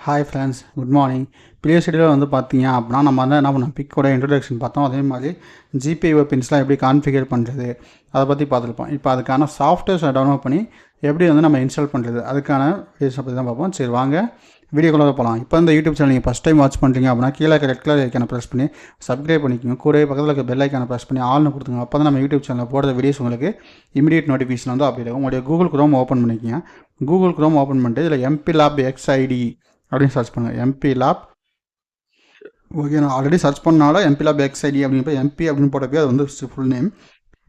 Hi friends, good morning. Previous வீடியோவில் வந்து பார்த்தீங்க அப்படின்னா நம்ம வந்து என்ன பண்ணோம், பிக்கோட இன்ட்ரடக்ஷன் பார்த்தோம். அதே மாதிரி ஜிபிஐ பின்ஸ்லாம் எப்படி கான்ஃபிகர் பண்ணுறது அதை பற்றி பார்த்துருப்போம். இப்போ அதுக்கான சாஃப்ட்வேர்ஸை டவுன்லோட் பண்ணி எப்படி வந்து நம்ம இன்ஸ்டால் பண்ணுறது அதுக்கான வீடியோஸை பற்றி தான் பார்ப்போம். சரி வாங்க வீடியோக்குள்ளே போகலாம். இப்போ இந்த யூடியூப் சேனல் நீங்கள் ஃபஸ்ட் டைம் வாட்ச் பண்ணுறீங்க அப்படின்னா கீழே இருக்க ரெட் கலர் ஐக்கானை ப்ரெஸ் பண்ணி சப்ஸ்கிரைப் பண்ணிக்கோங்க. கூடவே பக்கத்தில் இருக்க பெல் ஐக்கானை ப்ரெஸ் பண்ணி ஆல்னு கொடுத்துங்க. அப்போ தான் நம்ம யூடியூப் சேனலில் போடுற வீடியோஸ் உங்களுக்கு இமீடியட் நோட்டிஃபிகேஷன் வந்து அப்டேட் ஆகும். உங்களுடைய கூகுள் குரோம் ஓப்பன் பண்ணிக்கோங்க. கூகுள் குரோம் ஓப்பன் பண்ணிட்டு இதில் MPLAB XID அப்படின்னு சர்ச் பண்ணுங்கள். MPLAB ஓகே, நான் ஆல்ரெடி சர்ச் பண்ணனால MPLAB XID அப்படிங்கிற MP அப்படின்னு போட்டப்போ அது வந்து ஃபுல் நேம்.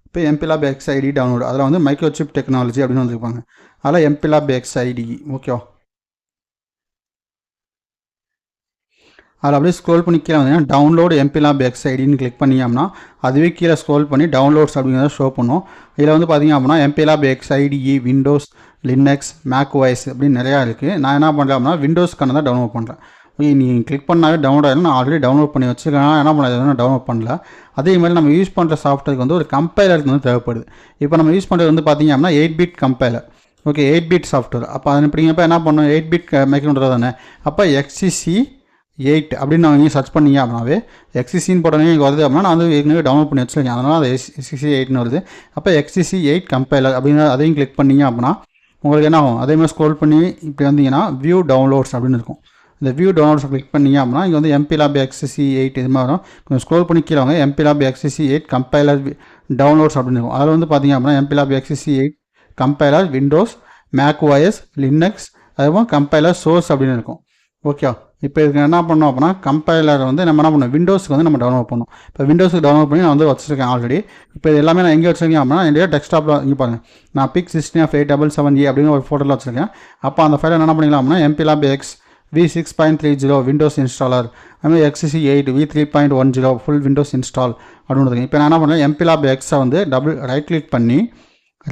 இப்போ MPLAB XID டவுன்லோட் அதில் வந்து மைக்ரோசிப் டெக்னாலஜி அப்படின்னு வந்துருப்பாங்க. அதில் MPLAB XID ஓகேவா. அதில் அப்படியே ஸ்க்ரோல் பண்ணி கீழே வந்தீங்கன்னா டவுன்லோட் MPLAB XIDன்னு கிளிக் பண்ணிங்கன்னா அதுவே கீழே ஸ்க்ரோல் பண்ணி டவுன்லோட்ஸ் அப்படிங்கிறத ஷோ பண்ணும். இதில் வந்து பார்த்திங்க அப்படின்னா MPLAB XIDE Windows, Linux, Mac OS அப்படின்னு நிறையா இருக்குது. நான் என்ன பண்ணுறேன் அப்படின்னா விண்டோஸ்க்கான தான் டவுன்லோட் பண்ணுறேன். ஓகே, நீங்கள் கிளிக் பண்ணாலே டவுன்லோட் ஆகிடும். நான் ஆல்ரெடி டவுன்லோட் பண்ணி வச்சுருக்கேன். என்ன பண்ண டவுன்லோட் பண்ணல. அதே மாதிரி நம்ம யூஸ் பண்ணுற சாஃப்ட்வேருக்கு வந்து ஒரு கம்பைலருக்கு வந்து தேவைப்படுது. இப்போ நம்ம யூஸ் பண்ணுறது வந்து பார்த்திங்க அப்படின்னா 8-bit compiler. Okay, 8-bit software. அப்போ அது இப்படிங்கப்போ என்ன பண்ணணும், 8-bit மைக்ரோன்றது தானே. அப்போ XCC8 அப்படின்னு நான் நீங்கள் சர்ச் பண்ணிங்க அப்படின்னாவே XCCன்னு போட்டோன்னே இங்கே வருது அப்படின்னா நான் வந்து ஏற்கனவே டவுன்லோட் பண்ணி வச்சுருக்கேன். அதனால் அது XCC8ன்னு வருது. அப்போ XCC8 கம்பைலர் அப்படின்னு அதையும் கிளிக் பண்ணிங்க அப்படின்னா உங்களுக்கு என்ன ஆகும், அதே மாதிரி ஸ்க்ரோல் பண்ணி இப்படி வந்தீங்கன்னா வியூ டவுன்லோட்ஸ் அப்படின்னு இருக்கும். இந்த வியூ டவுன்லோட்ஸ் கிளிக் பண்ணிங்க அப்படின்னா இங்கே வந்து MPLAB XCC8 இது மாதிரி வரும். கொஞ்சம் ஸ்க்ரோல் பண்ணி கீழே வாங்க MPLAB XCC8 கம்பைலர் டவுன்லோட்ஸ் அப்படின்னு இருக்கும். அதில் வந்து பார்த்திங்க அப்படின்னா MPLAB XCC8 compiler Windows, Mac OS, Linux, அதுவும் கம்பைலர் சோர்ஸ் அப்படின்னு இருக்கும். ஓகே, இப்போ இதுக்கு என்ன பண்ணோம் அப்படின்னா கம்பைலர் வந்து நம்ம என்ன பண்ணோம், விண்டோஸுக்கு வந்து நம்ம டவுன்லோட் பண்ணோம். இப்போ விண்டோஸுக்கு டவுன்லோட் பண்ணி நான் வந்து வச்சுருக்கேன் ஆல்ரெடி. இப்போ இது எல்லாமே நான் எங்கே வச்சுருக்கேன் அப்படின்னா என்னுடைய டெஸ்க்டாப்பில் இங்கே பாருங்கள், நான் PIC 16F877E அப்படின்னு ஒரு ஃபோட்டோவில் வச்சுருக்கேன். அப்போ அந்த ஃபைலை என்ன பண்ணிக்கலாம் அப்படின்னா MPLAB X V6.30 Windows installer, அதுமாதிரி XCC8 V3.10 full Windows install அப்படின்னு இருக்குது. இப்போ நான் என்ன பண்ணேன், MPLAB Xை வந்து ரைட் கிளிக் பண்ணி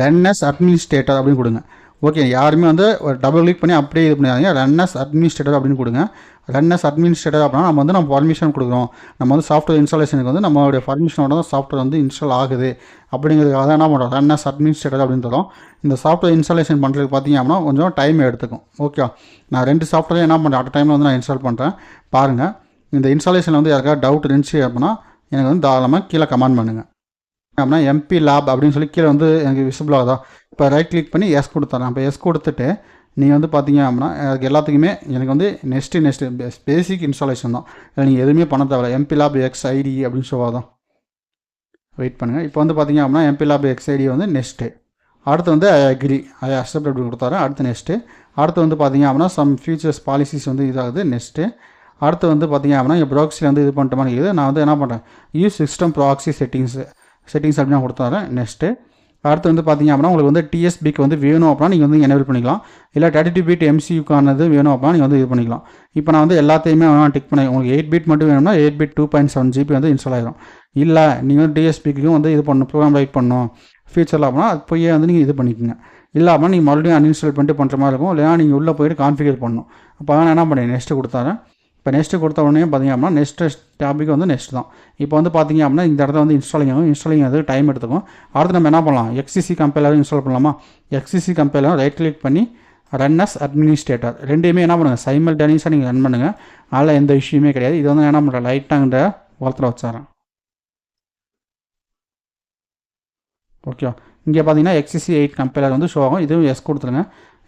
ரன் as அட்மினிஸ்ட்ரேட்டர் அப்படின்னு கொடுங்க. ஓகே, யாருமே வந்து ஒரு டபுள் கிளிக் பண்ணி அப்படியே இது பண்ணிடாதீங்க. ரன் as அட்மினிஸ்ட்ரேட்டர் அப்படின்னு கொடுங்க. ரன் as அட்மினிஸ்ட்ரேட்டர் அப்படின்னா நம்ம பர்மிஷன் கொடுக்குறோம். நம்ம வந்து சாஃப்ட்வேர் இன்ஸ்டாலேஷனுக்கு வந்து நம்மளுடைய பர்மிஷனோட தான் சாஃப்ட்வேர் வந்து இன்ஸ்டால் ஆகுது அப்படிங்கிறதுக்காக தான் என்ன பண்ணுறோம், ரன் as அட்மினிஸ்ட்ரேட்டர் அப்படின்னு தரோம். இந்த சாஃப்ட்வேர் இன்ஸ்டாலேஷன் பண்ணுறதுக்கு பார்த்தீங்க அப்படின்னா கொஞ்சம் டைம் எடுத்துக்கும். ஓகே, நான் 2 சாஃப்ட்வேர் என்ன பண்ணுறேன் அட் டைமில் வந்து நான் இன்ஸ்டால் பண்ணுறேன். பாருங்கள், இந்த இன்ஸ்டாலேஷனில் வந்து யாருக்காவது டவுட் இருந்துச்சு அப்படின்னா எனக்கு வந்து தாராளமாக கீழே கமெண்ட் பண்ணுங்கள். அப்படின்னா MPLAB அப்படின்னு சொல்லி கீழே வந்து எனக்கு விசிபிள் ஆகுதா. இப்போ ரைட் கிளிக் பண்ணி எஸ் கொடுத்துறேன். இப்போ எஸ் கொடுத்துட்டு நீங்கள் வந்து பார்த்தீங்க அப்படின்னா எனக்கு எல்லாத்துக்குமே எனக்கு வந்து நெக்ஸ்ட்டு பேசிக் இன்ஸ்டாலேஷன் தான். இல்லை நீங்கள் எதுவுமே பண்ண தேவை. MPLAB XID அப்படின்னு சொல்லுவாதான். வெயிட் பண்ணுங்கள். இப்போ வந்து பார்த்தீங்க அப்படின்னா MPLAB XID வந்து நெக்ஸ்ட்டு. அடுத்து வந்து ஐ அக்செப்ட் அப்படி கொடுத்தாரு. அடுத்து நெக்ஸ்ட்டு. அடுத்து வந்து பார்த்தீங்க அப்படின்னா சம் ஃபியூச்சர்ஸ் பாலிசிஸ் வந்து இதாகுது. நெக்ஸ்ட்டு. அடுத்து வந்து பார்த்தீங்க அப்படின்னா இங்கே ப்ராக்ஸியில் வந்து இது பண்ணிட்ட மாதிரி இருக்குது. நான் வந்து என்ன பண்ணுறேன், யூஸ் சிஸ்டம் ப்ராக்ஸி செட்டிங்ஸ் அப்படின்னு நான் கொடுத்தாரேன். நெக்ஸ்ட்டு. அடுத்து வந்து பார்த்திங்க அப்படின்னா உங்களுக்கு வந்து TSBக்கு வந்து வேணும் அப்படின்னா நீங்கள் வந்து எனேபிள் பண்ணிக்கலாம். இல்லை 32-bit MCUக்கானது வேணும் அப்படின்னா நீங்கள் வந்து இது பண்ணிக்கலாம். இப்போ நான் வந்து எல்லாத்தையுமே டிக் பண்ணி உங்களுக்கு 8-bit மட்டும் வேணும்னா 8-bit 2.7 GB வந்து இன்ஸ்டால் ஆகிடும். இல்லை நீங்கள் வந்து TSBக்கும் வந்து இது பண்ணணும், ப்ரோக்ராம் ரைட் பண்ணணும் ஃபியூச்சரில் அப்படின்னா அது போய் வந்து நீங்கள் இது பண்ணிக்கோங்க. இல்லை அப்படின்னா நீங்கள் மறுபடியும் அன்இன்ஸ்டால் பண்ணிட்டு பண்ணுற மாதிரி இருக்கும். இல்லைனா நீங்கள் உள்ளே போய்ட்டு கான்ஃபிகர் பண்ணணும். அப்போ நான் என்ன பண்ணேன், நெக்ஸ்ட்டு கொடுத்தாரேன். இப்போ நெக்ஸ்ட்டு கொடுத்த உடனே பார்த்திங்க அப்படின்னா நெக்ஸ்ட்டு டாபிக் வந்து நெக்ஸ்ட் தான். இப்போ வந்து பார்த்திங்க அப்படின்னா இந்த இடத்துல வந்து இன்ஸ்டாலிங் அது டைம் எடுத்துக்கும். அடுத்து நம்ம என்ன பண்ணலாம், XCC கம்பைலரும் இன்ஸ்டால் பண்ணலாமா. XCC கம்பைலரும் ரைட் கிளிக் பண்ணி ரன் as அட்மினிஸ்ட்ரேட்டர் ரெண்டையுமே என்ன பண்ணுங்கள் சைமல்டேனியஸாக நீங்கள் ரன் பண்ணுங்கள். அதில் எந்த இஷ்யூமே கிடையாது. இது வந்து என்ன பண்ணுறேன், லைட்டாங்கிற ஓரத்தில் வச்சாரேன். ஓகே, இங்கே பார்த்தீங்கன்னா XCC8 கம்பைலர் வந்து ஷோ ஆகும். இதுவும் எஸ் கொடுத்துருங்க.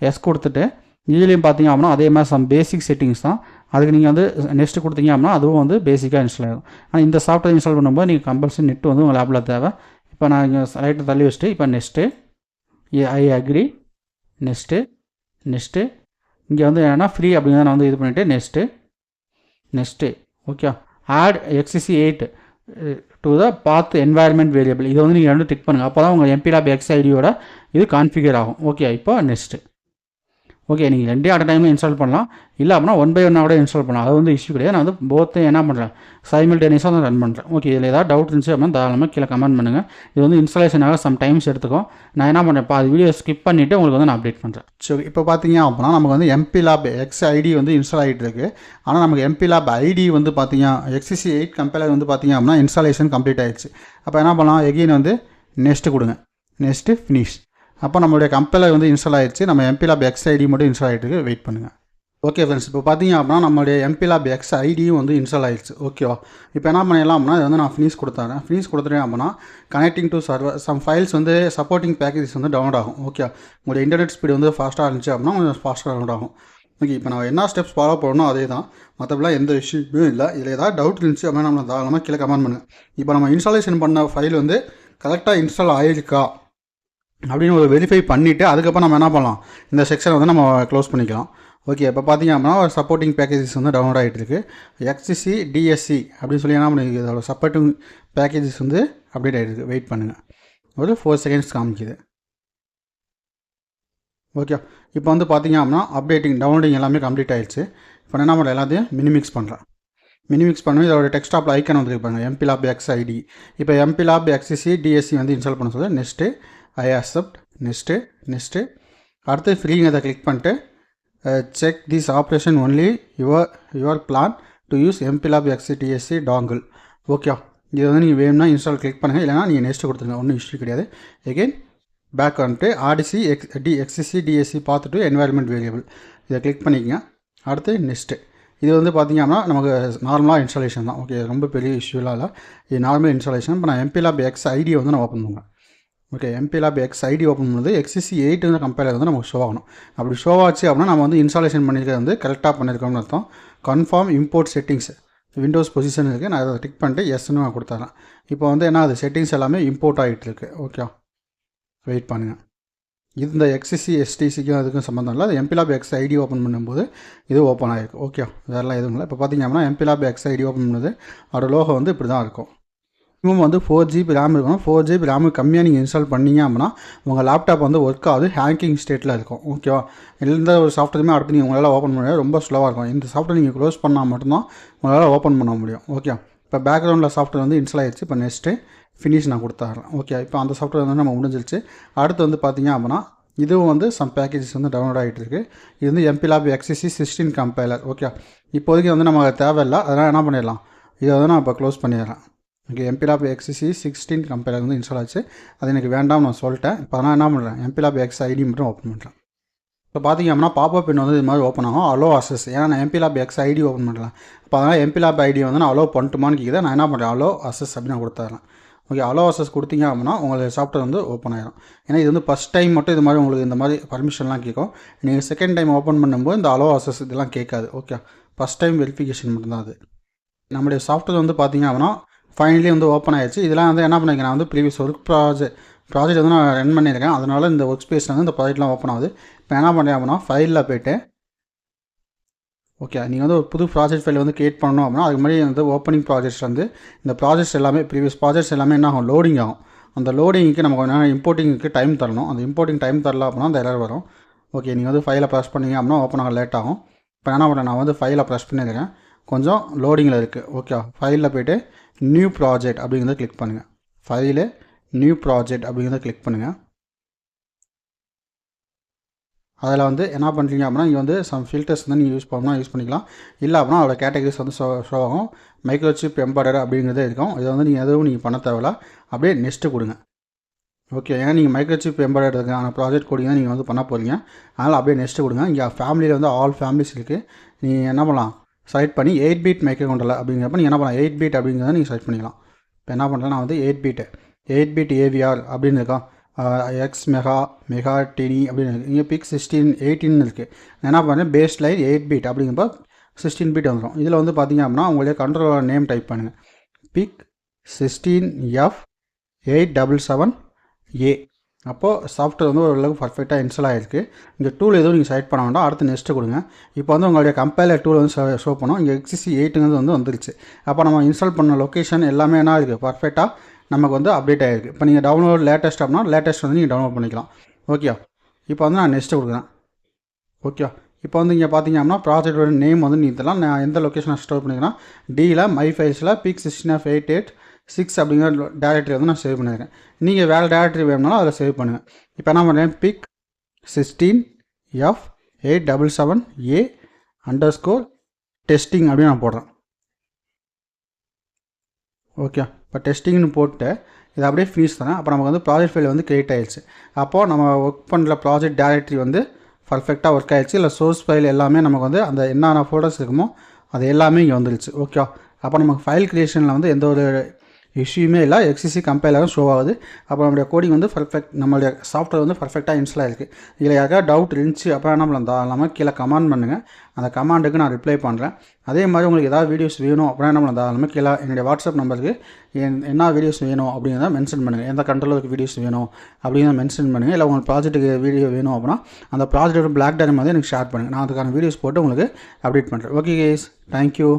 எஸ் கொடுத்துட்டு இதுலேயும் பார்த்தீங்க அப்படின்னா அதே மாதிரி சம் பேசிக் செட்டிங்ஸ் தான். அதுக்கு நீங்கள் வந்து நெக்ஸ்ட்டு கொடுத்தீங்க அப்படின்னா அதுவும் வந்து பேசிக்காக இன்ஸ்டால் ஆகும். ஆனால் இந்த சாஃப்ட்வேர் இன்ஸ்டால் பண்ணும்போது நீங்கள் கம்பல்சரி நெட் வந்து உங்கள் லேப்பில் தேவை. இப்போ நான் இங்கே ரைட்டை தள்ளி வச்சுட்டு இப்போ நெக்ஸ்ட்டு ஐ அக்ரி நெக்ஸ்ட்டு இங்கே வந்து என்னென்னா ஃப்ரீ அப்படிங்கிறத நான் வந்து இது பண்ணிவிட்டு next okay add XCC8 to the path environment variable இதை வந்து நீங்கள் வந்து டிக் பண்ணுங்கள். அப்போ தான் உங்கள் MPLAB XIDயோட இது கான்ஃபிகர் ஆகும். ஓகே, இப்போ நெக்ஸ்ட்டு. ஓகே, நீங்கள் 2 அட் டைமில் இன்ஸ்டால் பண்ணலாம். இல்லை அப்படின்னா 1 by 1 கூட இன்ஸ்டால் பண்ணலாம். அது வந்து இஷ்யூ கிடையாது. நான் வந்து போத்தையும் என்ன பண்ணுறேன், சைமல்டேனியஸாக தான் ரன் பண்ணுறேன். ஓகே, இதில் ஏதாவது டவுட் இருந்துச்சு அப்படின்னா தாராளமாக கீழே கமெண்ட் பண்ணுங்கள். இது வந்து இன்ஸ்டாலேஷனாக சம் டைம்ஸ் எடுத்துக்கும். நான் என்ன பண்ணுறேன், அது வீடியோ ஸ்கிப் பண்ணிவிட்டு உங்களுக்கு வந்து நான் அப்டேட் பண்ணுறேன். ஸோ இப்போ பார்த்தீங்க அப்படின்னா நமக்கு வந்து MPLAB XID வந்து இன்ஸ்டால் ஆகிட்டு இருக்குது. ஆனால் நமக்கு MPLAB ID வந்து பார்த்தீங்க XCC8 கம்பைலர் வந்து பார்த்தீங்க அப்படின்னா இன்ஸ்டாலேஷன் கம்ப்ளீட் ஆகிடுச்சு. அப்போ என்ன பண்ணலாம், எகெயின் வந்து நெக்ஸ்ட்டு கொடுங்க. Next finish. அப்போ நம்மளுடைய கம்பைலர் வந்து இன்ஸ்டால் ஆகிடுச்சு. நம்ம MPLAB XID மட்டும் இன்ஸ்டால் ஆகிட்டு வெயிட் பண்ணுங்கள். ஓகே ஃப்ரெண்ட்ஸ், இப்போ பார்த்தீங்க அப்படின்னா நம்மளுடைய எம்பிலாப் எக்ஸ் ஐடியும் வந்து இன்ஸ்டால் ஆயிடுச்சு. ஓகேவா, இப்போ என்ன பண்ணிடலாம் அப்படின்னா, இது வந்து நான் ஃபினிஷ் கொடுத்துறேன். ஃபினிஷ் கொடுத்துட்டேன் அப்படின்னா connecting to server some files வந்து சப்போர்ட்டிங் பேக்கேஜஸ் வந்து டவுன்லோட் ஆகும். ஓகே, உங்களுடைய இன்டர்நெட் ஸ்பீடு வந்து ஃபாஸ்ட்டாக இருந்துச்சு அப்படின்னா கொஞ்சம் ஃபாஸ்ட்டாக டவுன்லோட் ஆகும். ஓகே, இப்போ நான் என்ன ஸ்டெப்ஸ் ஃபாலோ பண்ணணும் அதே தான், மற்றபடிலாம் எந்த இஷ்யூமே இல்லை. இதில் ஏதாவது டவுட் இருந்துச்சு அப்படின்னா நம்ம தாராளமாக கீழே கமெண்ட் பண்ணுங்கள். இப்போ நம்ம இன்ஸ்டாலேஷன் பண்ண ஃபைல் வந்து கரெக்டாக இன்ஸ்டால் ஆகிருக்கா அப்படின்னு ஒரு வெரிஃபை பண்ணிவிட்டு அதுக்கப்புறம் நம்ம என்ன பண்ணலாம், இந்த செக்ஷனை வந்து நம்ம க்ளோஸ் பண்ணிக்கலாம். ஓகே, இப்போ பார்த்தீங்க அப்படின்னா ஒரு சப்போர்ட்டிங் பேக்கேஜஸ் வந்து டவுன்லோட் ஆகிட்டு இருக்குது. XCC DSC அப்படின்னு சொல்லி என்ன பண்ணிருக்கு, இதோட சப்போர்ட்டிங் பேக்கேஜஸ் வந்து அப்டேட் ஆகிருக்கு. வெயிட் பண்ணுங்கள், ஒரு 4 செகண்ட்ஸ் காமிக்குது. ஓகே, இப்போ வந்து பார்த்தீங்க அப்படின்னா அப்டேட்டிங் டவுன்லோடிங் எல்லாமே கம்ப்ளீட் ஆகிடுச்சு. இப்போ என்ன பண்ணுறேன், எல்லாத்தையும் மினிமிக்ஸ் பண்ணுறேன். மினிமிக்ஸ் பண்ணி இதோட டெக்ஸ்டாப்பில் ஐக்கன் வந்துருப்பாங்க எம்பிலாப் எக்ஸ் ஐடி. இப்போ எம்பிலாப் XCC DSC வந்து இன்ஸ்டால் பண்ண சொல்ல நெக்ஸ்ட்டு ஐ அக்செப்ட், நெக்ஸ்ட்டு அடுத்து ஃப்ரீங்கிறத கிளிக் பண்ணிட்டு check this operation only your plan to use MPLAB XCC DSC dongle. Okay, இது வந்து நீங்கள் வேணும்னா இன்ஸ்டால் கிளிக் பண்ணுங்கள், இல்லைனா நீங்கள் நெக்ஸ்ட்டு கொடுத்துருங்க, ஒன்றும் இஷ்யூ கிடையாது. எகெயின் பேக் வந்துட்டு RDC XCC DSC பார்த்துட்டு என்வாயர்மெண்ட் வேரியபிள் இதை கிளிக் பண்ணிக்கங்க. அடுத்து நெக்ஸ்ட்டு இது வந்து பார்த்திங்கன்னா நமக்கு நார்மலாக இன்ஸ்டாலேஷன் தான். ஓகே, ரொம்ப பெரிய இஷ்யூலாம் இல்லை, இது நார்மல் இன்ஸ்டாலேஷன். இப்போ நான் எம்பிலாப் எக்ஸ் ஐடியை வந்து நான் ஓப்பன் பண்ணுவேன். ஓகே, எம்பிலாப் எக்ஸ் ஐடி ஓப்பன் பண்ணுறது XCC 8 வந்து கம்பேர் வந்து நமக்கு ஷோ ஆகணும். அப்படி ஷோ ஆச்சு அப்படின்னா நம்ம வந்து இன்ஸ்டாலேஷன் பண்ணியிருக்கிறது வந்து கரெக்டாக பண்ணியிருக்கோம்னு அர்த்தம். Confirm import settings Windows position இருக்குது, நான் அதை டிக் பண்ணிட்டு எஸ்ன்னு நான் கொடுத்துறேன். இப்போ வந்து என்ன, அது செட்டிங்ஸ் எல்லாமே இம்போர்ட் ஆகிட்டு இருக்குது. ஓகே, வெயிட் பண்ணுங்கள். இந்த XCC STCக்கும் அதுக்கும் சம்மந்தம் இல்லை, அது எம்பிலாப் எக்ஸ் ஐடி ஓப்பன் பண்ணும்போது இது ஓப்பன் ஆகிருக்கு. ஓகே, வேறெல்லாம் எதுவும் இல்லை. இப்போ பார்த்திங்க அப்படின்னா எம்பிலாப் எக்ஸ் ஐடி ஓப்பன் பண்ணுறது அதோட லோகோ வந்து இப்படி தான் இருக்கும். மினிமம் வந்து 4 GB ரேம் இருக்கணும். 4 GB ரேம் கம்மியாக நீங்கள் இன்ஸ்டால் பண்ணிங்க அப்படின்னா உங்கள் லேப்டாப் வந்து ஒர்க் ஆகுது, ஹேங்கிங் ஸ்டேட்டில் இருக்கும். ஓகேவா, எந்த ஒரு சாஃப்ட்வேருமே அடுத்து நீங்கள் உங்களால் ஓப்பன் பண்ண முடியாது, ரொம்ப ஸ்லோவாக இருக்கும். இந்த சாஃப்ட்வேர் நீங்கள் க்ளோஸ் பண்ணால் மட்டும்தான் உங்களால் ஓப்பன் பண்ண முடியும். ஓகே, இப்போ பேக்ரவுண்டில் சாஃப்ட்வேர் வந்து இன்ஸ்டால் ஆகிடுச்சு. இப்போ நெக்ஸ்ட்டு ஃபினிஷ் நான் கொடுத்துட்றேன். ஓகே, இப்போ அந்த சாஃப்ட்வேர் வந்து நம்ம முடிஞ்சிருச்சு. அடுத்து வந்து பார்த்திங்க அப்படின்னா இதுவும் வந்து சம் பேக்கேஜஸ் வந்து டவுன்லோட் ஆகிட்டு இருக்குது. இது வந்து எம்பிலாப் XCC 16 கம்பைலர். ஓகே, இப்போதைக்கு வந்து நம்ம தேவையில்லை, அதனால் என்ன பண்ணிடலாம், இதை வந்து நான் இப்போ க்ளோஸ் பண்ணிடுறேன். ஓகே, எம்பிலாப் XCC 16 கம்பைலர் வந்து இன்ஸ்டால் ஆச்சு, அது எனக்கு வேண்டாம் நான் சொல்லிட்டேன். இப்போ நான் என்ன பண்ணுறேன், எம்பிலாப் எக்ஸ் ஐடி மட்டும் ஓப்பன் பண்ணுறேன். இப்போ பார்த்திங்க அப்படின்னா பாப்பப் பின் வந்து இது மாதிரி ஓப்பன் ஆகும், அலோ அசஸ். ஏன்னா நான் எம்பிலாப் எக்ஸ் ஐடி ஓப்பன் பண்ணலாம். இப்போ அதனால் எம்பிலாப் ஐடி வந்து நான் அலோ பண்ணிட்டுமான்னு கேட்குது. நான் என்ன பண்ணுறேன், அலோ அசஸ் அப்படின்னு நான் கொடுத்துறேன். ஓகே, அலோ அசஸ் கொடுத்தீங்க அப்படின்னா உங்களுக்கு சாஃப்ட்வேர் வந்து ஓப்பன் ஆகிடும். ஏன்னா இது வந்து ஃபஸ்ட் டைம் மட்டும் இது மாதிரி உங்களுக்கு இந்த மாதிரி பர்மிஷன்லாம் கேட்கும். நீங்கள் செகண்ட் டைம் ஓப்பன் பண்ணும்போது இந்த அலோ அசஸ் இதெல்லாம் கேட்காது. ஓகே, ஃபஸ்ட் டைம் வெரிஃபிகேஷன் மட்டும்தான் அது. நம்மளுடைய சாஃப்ட்வேர் வந்து பார்த்திங்க அப்படின்னா ஃபைனலி வந்து ஓப்பன் ஆகிடுச்சு. இதெல்லாம் வந்து என்ன பண்ணிக்கிறேன், நான் வந்து ப்ரீவியஸ் ஒர்க் ப்ராஜெக்ட் வந்து நான் ரன் பண்ணியிருக்கேன், அதனால் இந்த ஒர்க் ஸ்பேஸில் வந்து இந்த ப்ராஜெக்ட்லாம் ஓப்பன் ஆகுது. இப்போ என்ன பண்ணுறேன் அப்படின்னா ஃபைலில் போய்ட்டு, ஓகே, நீங்கள் வந்து ஒரு புது ப்ராஜெக்ட் ஃபைல் வந்து கிரியேட் பண்ணணும் அப்படின்னா அதுக்கு மாதிரி வந்து ஓப்பனிங் ப்ராஜெக்ட்ஸ் வந்து இந்த ப்ராஜெக்ட்ஸ் எல்லாமே ப்ரீவியஸ் ப்ராஜெக்ட்ஸ் எல்லாமே என்ன ஆகும், லோடிங் ஆகும். அந்த லோடிங்க்கு நமக்கு என்ன இம்போர்ட்டிங்க்கு டைம் தரணும். அந்த இம்போர்ட்டிங் டைம் தரல அப்படின்னா அந்த எரர் வரும். ஓகே, நீங்கள் வந்து ஃபைலை ப்ரெஸ் பண்ணிங்க அப்படின்னா ஓப்பன் ஆக லேட் ஆகும். இப்போ என்ன பண்ணுறேன், நான் வந்து ஃபைலை ப்ரெஸ் பண்ணியிருக்கேன், கொஞ்சம் லோடிங்கில் இருக்குது. ஓகே, ஃபைலில் போய்ட்டு நியூ ப்ராஜெக்ட் அப்படிங்கிறத கிளிக் பண்ணுங்கள். ஃபைலு நியூ ப்ராஜெக்ட் அப்படிங்கிறத கிளிக் பண்ணுங்கள். அதில் வந்து என்ன பண்ணுறீங்க அப்படின்னா இங்கே வந்து சம் ஃபில்டர்ஸ் வந்து நீங்கள் யூஸ் பண்ணால் யூஸ் பண்ணிக்கலாம், இல்லை அப்படின்னா அதோட கேட்டகரிஸ் வந்து ஷோ ஆகும். மைக்ரோசிப் எம்பாய்டர் அப்படிங்கிறதே இருக்கும். இதை வந்து நீங்கள் எதுவும் நீங்கள் பண்ண தேவையில்ல, அப்படியே நெக்ஸ்ட்டு கொடுங்க. ஓகே, ஏன்னா நீங்கள் மைக்ரோசிப் எம்பாய்டருக்கான ப்ராஜெக்ட் கோடிங் தான் நீங்கள் வந்து பண்ண போகிறீங்க, அதனால் அப்படியே நெக்ஸ்ட்டு கொடுங்க. இங்கே ஃபேமிலியில் வந்து ஆல் ஃபேமிலிஸ் இருக்குது. நீங்கள் என்ன பண்ணலாம், செலக்ட் பண்ணி 8 பிட் மைக்ரோ கண்ட்ரோலர் அப்படிங்கிறப்ப நீங்கள் என்ன பண்ணலாம், 8 பிட் அப்படிங்கிறத நீங்கள் செலக்ட் பண்ணிக்கலாம். இப்போ என்ன பண்ணுறேன், நான் வந்து 8 பிட் AVR அப்படின்னு இருக்கா, எக்ஸ் மெகா டினி அப்படின்னு இருக்குது. இங்கே பிக் 16 18 இருக்குது. நான் என்ன பண்ணுறேன், பேஸ் லைன் 8 பிட் அப்படிங்கிறப்ப 16 பிட் வந்துடும். இதில் வந்து பார்த்திங்க அப்படின்னா உங்களுடைய கண்ட்ரோலர் நேம் டைப் பண்ணுங்கள், பிக் 16F877A. அப்போது சாஃப்ட்வேர் வந்து ஓரளவுக்கு பர்ஃபெக்டாக இன்ஸ்டால் ஆகிருக்கு. இங்கே டூல் எதுவும் நீங்கள் செலக்ட் பண்ண வேண்டாம், அடுத்து நெக்ஸ்ட்டு கொடுங்க. இப்போ வந்து உங்களுடைய கம்பைலர் டூல் வந்து ஷோ பண்ணோம். இங்கே XCC 8 வந்து வந்துருச்சு. அப்போ நம்ம இன்ஸ்டால் பண்ண லொக்கேஷன் எல்லாமே என்ன இருக்குது, பர்ஃபெக்டாக நமக்கு வந்து அப்டேட் ஆகிருக்கு. இப்போ நீங்கள் டவுன்லோட் லேட்டஸ்ட் அப்படின்னா லேட்டஸ்ட் வந்து நீங்கள் டவுன்லோட் பண்ணிக்கலாம். ஓகே, இப்போ வந்து நான் நெக்ஸ்ட்டு கொடுக்குறேன். ஓகே, இப்போ வந்து இங்கே பார்த்திங்க அப்படின்னா ப்ராஜெக்டோட நேம் வந்து நீ இதெல்லாம் நான் எந்த லொக்கேஷனை ஸ்டோர் பண்ணிக்கிறேன், டியில் மை ஃபைல்ஸில் பிக் 16F886 அப்படிங்கிற டேரக்டரி வந்து நான் சேவ் பண்ணியிருக்கேன். நீங்கள் வேறு டேரக்டரி வேணும்னாலும் அதில் சேவ் பண்ணுங்கள். இப்போ என்ன பண்ணுறேன், பிக் 16F877A _testing அப்படின்னு நான் போடுறேன். ஓகே, இப்போ டெஸ்டிங்னு போட்டு இதை அப்படியே ஃபினிஷ் தரேன். அப்போ நமக்கு வந்து ப்ராஜெக்ட் ஃபைல் வந்து கிரியேட் ஆகிடுச்சு. அப்போது நம்ம ஒர்க் பண்ணுற ப்ராஜெக்ட் டேரக்டரி வந்து பர்ஃபெக்டாக ஒர்க் ஆகிடுச்சு. இல்லை சோர்ஸ் ஃபைல் எல்லாமே நமக்கு வந்து அந்த என்னென்ன ஃபோல்டர்ஸ் இருக்குமோ அது எல்லாமே இங்கே வந்துருச்சு. ஓகே, அப்போ நமக்கு ஃபைல் க்ரியேஷனில் வந்து எந்த ஒரு இஷ்யூமே இல்லை. எக்ஸிசி கம்பைலரும் ஷோ ஆகுது. அப்போ நம்மளுடைய கோடிங் வந்து பர்ஃபெக்ட், நம்மளுடைய சாஃப்ட்வேர் வந்து பர்ஃபெக்டாக இன்ஸ்டால் ஆகிருக்கு. இதில் யாருக்காவது டவுட் இருந்துச்சு அப்புறம் என்ன பண்ணலாம், தாராளமாக கீழே கமெண்ட் பண்ணுங்கள். அந்த கமெண்ட்டுக்கு நான் ரிப்ளை பண்ணுறேன். அதே மாதிரி உங்களுக்கு ஏதாவது வீடியோஸ் வேணும் அப்படின்னா என்ன பண்ணலாம், தாராளமாக கீழே என்னுடைய வாட்ஸ்அப் நம்பருக்கு என்ன வீடியோஸ் வேணும் அப்படிங்கிறத மென்ஷன் பண்ணுங்கள். எந்த கண்ட்ரோலுக்கு வீடியோஸ் வேணும் அப்படிங்கிறத மென்ஷன் பண்ணுங்கள். இல்லை உங்களுக்கு ப்ராஜெக்ட்டுக்கு வீடியோ வேணும் அப்படின்னா அந்த ப்ராஜெக்டோட பிளாக் டைம் வந்து எனக்கு ஷேர் பண்ணுங்கள். நான் அதுக்கான வீடியோஸ் போட்டு உங்களுக்கு அப்டேட் பண்ணுறேன். Okay guys, thank you.